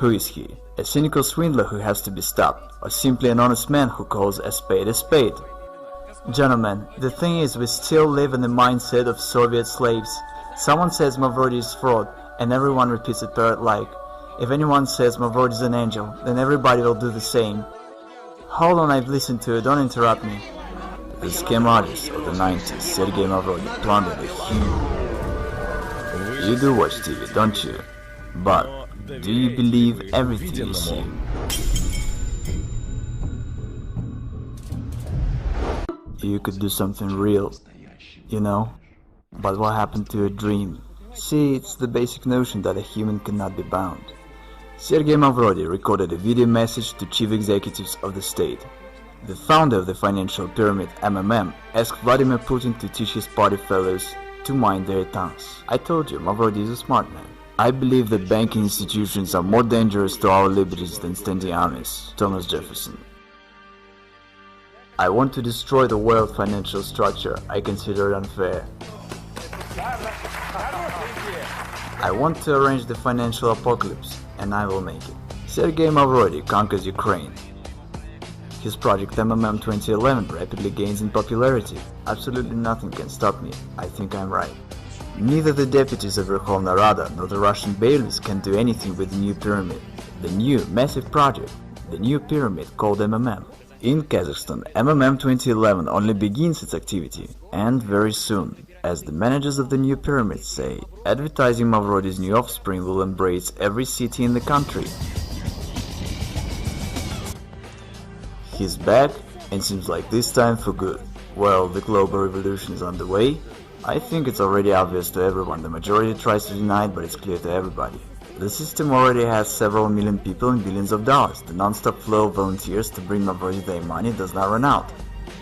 Who is he? A cynical swindler who has to be stopped, or simply an honest man who calls a spade a spade? Gentlemen, the thing is, we still live in the mindset of Soviet slaves. Someone says Mavrodi is fraud, and everyone repeats it parrot-like. If anyone says Mavrodi is an angel, then everybody will do the same. Hold on, I've listened to it, don't interrupt me. The scam artist of the 90s, Sergey Mavrodi, plundered a huge... You do watch TV, don't you? But do you believe everything you see? You could do something real, you know? But what happened to your dream? See, it's the basic notion that a human cannot be bound. Sergey Mavrodi recorded a video message to chief executives of the state. The founder of the financial pyramid, MMM, asked Vladimir Putin to teach his party fellows to mind their tongues. I told you, Mavrodi is a smart man. I believe that banking institutions are more dangerous to our liberties than standing armies. Thomas Jefferson. I want to destroy the world financial structure I consider unfair. I want to arrange the financial apocalypse, and I will make it. Sergey Mavrodi conquers Ukraine. His project MMM 2011 rapidly gains in popularity. Absolutely nothing can stop me. I think I'm right. Neither the deputies of Verkhovna Rada nor the Russian bailiffs can do anything with the new pyramid. The new, massive project, the new pyramid called MMM. In Kazakhstan, MMM 2011 only begins its activity, and very soon, as the managers of the new pyramid say, advertising Mavrodi's new offspring will embrace every city in the country. He's back, and seems like this time for good. Well, the global revolution is underway. I think it's already obvious to everyone. The majority tries to deny it, but it's clear to everybody. The system already has several million people and billions of dollars. The non-stop flow of volunteers to bring Mavrodi their money does not run out.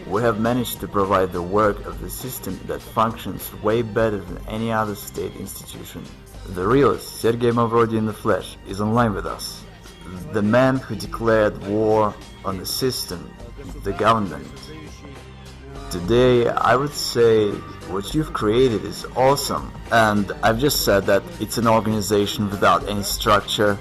We have managed to provide the work of the system that functions way better than any other state institution. The realist, Sergey Mavrodi in the flesh, is online with us. The man who declared war on the system, the government. Today, I would say what you've created is awesome, and I've just said that it's an organization without any structure,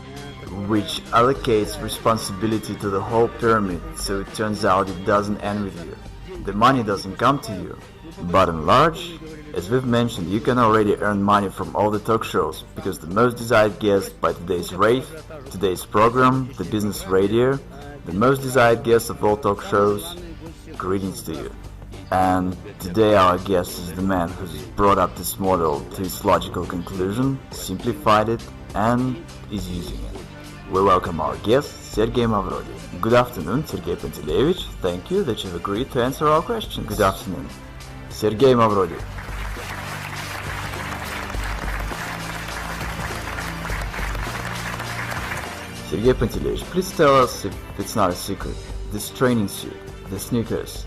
which allocates responsibility to the whole pyramid, so it turns out it doesn't end with you. The money doesn't come to you. But in large, as we've mentioned, you can already earn money from all the talk shows, because the most desired guest by today's rave, today's program, the business radio, the most desired guest of all talk shows, greetings to you. And today our guest is the man who's brought up this model to its logical conclusion, simplified it, and is using it. We welcome our guest, Sergey Mavrodi. Good afternoon, Sergey Pantelevich. Thank you that you've agreed to answer our questions. Good afternoon. Sergey Mavrodi. Sergey Pantelevich, please tell us, if it's not a secret, this training suit, the sneakers,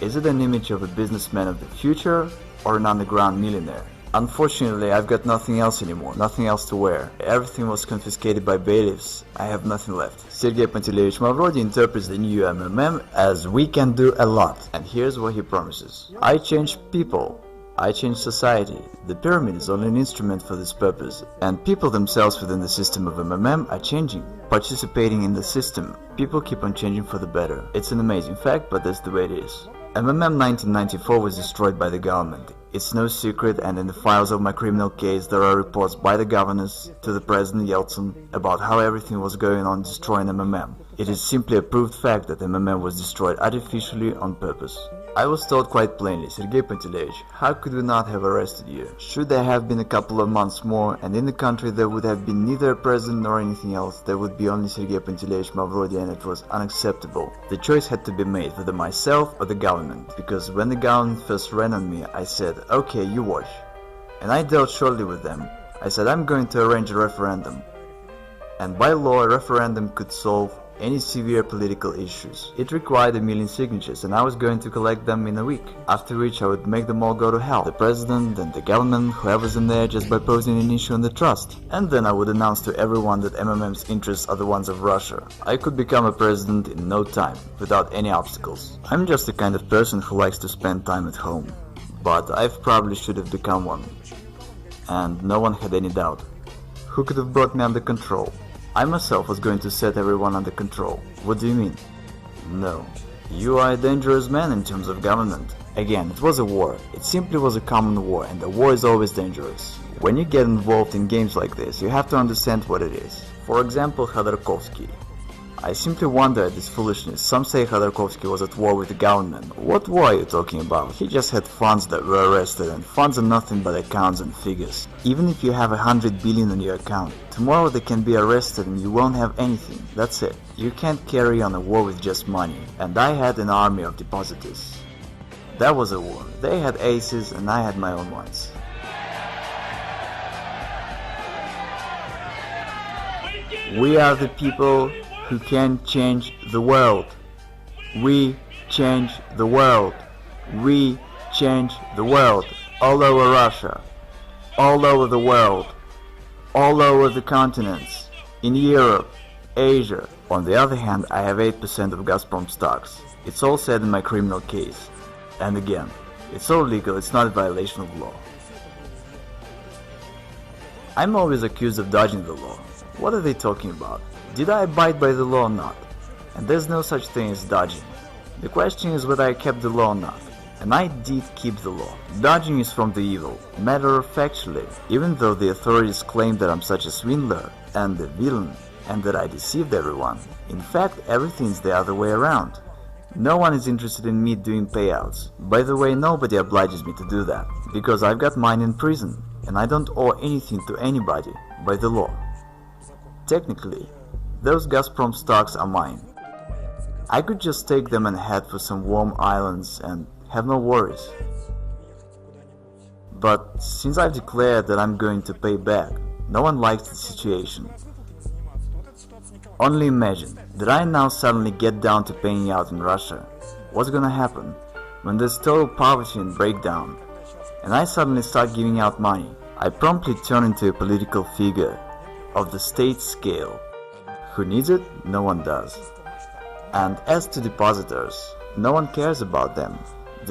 is it an image of a businessman of the future or an underground millionaire? Unfortunately, I've got nothing else anymore, nothing else to wear. Everything was confiscated by bailiffs. I have nothing left. Sergey Pantelevich Mavrodi interprets the new MMM as we can do a lot. And here's what he promises. I change people. I change society. The pyramid is only an instrument for this purpose. And people themselves within the system of MMM are changing, participating in the system. People keep on changing for the better. It's an amazing fact, but that's the way it is. MMM 1994 was destroyed by the government. It's no secret, and in the files of my criminal case there are reports by the governors to the President Yeltsin about how everything was going on destroying MMM. It is simply a proved fact that MMM was destroyed artificially on purpose. I was told quite plainly, Sergey Pantelevich, how could we not have arrested you? Should there have been a couple of months more, and in the country there would have been neither a president nor anything else, there would be only Sergey Pantelevich Mavrodi, and it was unacceptable. The choice had to be made, whether myself or the government, because when the government first ran on me, I said, okay, you watch. And I dealt shortly with them. I said, I'm going to arrange a referendum. And by law, a referendum could solve any severe political issues. It required 1 million signatures, and I was going to collect them in a week, after which I would make them all go to hell. The president and the government, whoever's in there, just by posing an issue on the trust. And then I would announce to everyone that MMM's interests are the ones of Russia. I could become a president in no time, without any obstacles. I'm just the kind of person who likes to spend time at home. But I probably should have become one. And no one had any doubt. Who could have brought me under control? I myself was going to set everyone under control. What do you mean? No. You are a dangerous man in terms of government. Again, it was a war. It simply was a common war, and a war is always dangerous. When you get involved in games like this, you have to understand what it is. For example, Khodorkovsky. I simply wonder at this foolishness. Some say Khodorkovsky was at war with the government. What war are you talking about? He just had funds that were arrested, and funds are nothing but accounts and figures. Even if you have 100 billion on your account, tomorrow they can be arrested and you won't have anything. That's it. You can't carry on a war with just money. And I had an army of depositors. That was a war. They had aces and I had my own ones. We are the people who can change the world. We change the world. We change the world. All over Russia. All over the world. All over the continents. In Europe. Asia. On the other hand, I have 8% of Gazprom stocks. It's all said in my criminal case. And again, it's all legal, it's not a violation of law. I'm always accused of dodging the law. What are they talking about? Did I abide by the law or not? And there's no such thing as dodging. The question is whether I kept the law or not. And I did keep the law. Dodging is from the evil. Matter of factually, even though the authorities claim that I'm such a swindler and a villain and that I deceived everyone, in fact everything's the other way around. No one is interested in me doing payouts. By the way, nobody obliges me to do that, because I've got mine in prison, and I don't owe anything to anybody by the law. Technically, those Gazprom stocks are mine. I could just take them and head for some warm islands and have no worries. But since I've declared that I'm going to pay back, no one likes the situation. Only imagine that I now suddenly get down to paying out in Russia. What's gonna happen when there's total poverty and breakdown, and I suddenly start giving out money? I promptly turn into a political figure of the state scale. Who needs it? No one does. And as to depositors, no one cares about them.